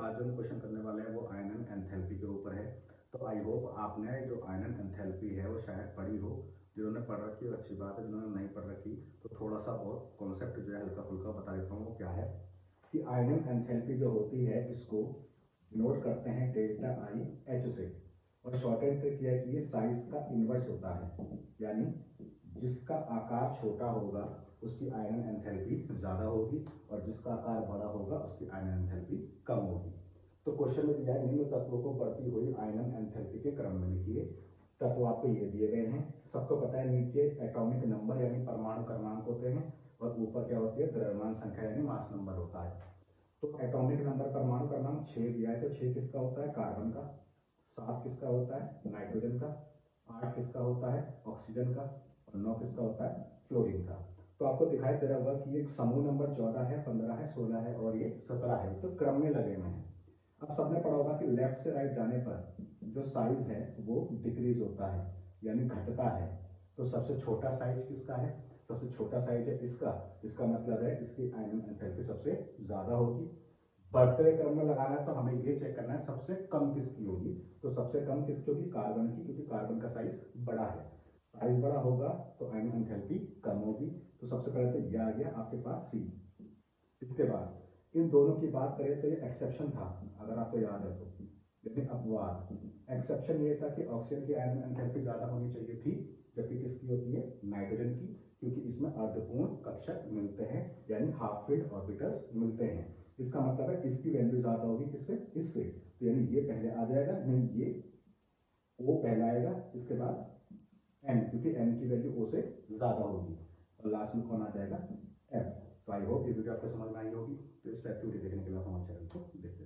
आज जो हम क्वेश्चन करने वाले हैं वो आयनन एंथैल्पी के ऊपर है। तो आई होप आपने जो आयनन एंथैल्पी है वो शायद पढ़ी हो। जिन्होंने पढ़ रखी हो अच्छी बात है, जिन्होंने नहीं पढ़ रखी तो थोड़ा सा और कॉन्सेप्ट जो है हल्का फुल्का बता देता हूँ वो क्या है कि आयनन एंथैल्पी जो होती है इसको नोट करते हैं डेल्टा आई एच से, और शॉर्टेड ट्रिक यह है कि ये साइज का इन्वर्स होता है, यानी जिसका आकार छोटा होगा उसकी आयनन एंथैल्पी ज़्यादा होगी और जिसका आकार बड़ा होगा उसकी आयनन एंथैल्पी कम होगी। तो क्वेश्चन में दिया है निम्न तत्वों को बढ़ती हुई आयनन एंथैल्पी के क्रम में लिखिए। तत्व आपको ये दिए गए हैं, सबको पता है नीचे एटॉमिक नंबर यानी परमाणु क्रमांक होते हैं और ऊपर क्या होती है द्रव्यमान संख्या यानी मास नंबर होता है। तो एटॉमिक नंबर परमाणु क्रमांक 6 दिया है, तो 6 किसका होता है कार्बन का, 7 किसका होता है नाइट्रोजन का, 8 किसका होता है ऑक्सीजन का और 9 किसका होता है फ्लोरीन का। तो आपको दिखाई दे रहा होगा कि एक समूह नंबर 14 है, 15 है, 16 है और ये 17 है, तो क्रम में लगे हुए हैं। अब सबने पढ़ा होगा कि लेफ्ट से राइट जाने पर जो साइज है वो डिक्रीज होता है यानी घटता है। तो सबसे छोटा साइज किसका है, सबसे छोटा साइज है इसका, इसका मतलब है इसकी आयनन एंथैल्पी सबसे ज्यादा होगी। बढ़ते हुए क्रम में लगाना है तो हमें ये चेक करना है सबसे कम किसकी होगी, तो सबसे कम किसकी होगी कार्बन की, क्योंकि कार्बन का साइज बड़ा है। साइज बड़ा होगा तो आयनन एंथैल्पी कम होगी। तो सबसे पहले तो ये आ गया आपके पास सी। इसके बाद इन दोनों की बात करें तो ये एक्सेप्शन था, अगर आपको याद है तो, लेकिन अपवाद। एक्सेप्शन ये था कि ऑक्सीजन की आयनन एंथैल्पी ज़्यादा होनी चाहिए थी, जबकि किसकी होती है नाइट्रोजन की, क्योंकि इसमें अर्धपूर्ण कक्षक मिलते हैं यानी हाफ फिल्ड ऑर्बिटल्स मिलते हैं। इसका मतलब है इसकी वैल्यू ज़्यादा होगी किससे, इससे। तो यानी ये पहले आ जाएगा, नहीं ये ओ पहला आएगा, इसके बाद एन, क्योंकि एन की वैल्यू ओ से ज़्यादा होगी, और लास्ट में कौन आ जाएगा एफ। तो आई होप ये वीडियो आपको समझ में आई होगी। तो इस टाइप की वीडियो देखने के लिए आप हमारे चैनल को देखते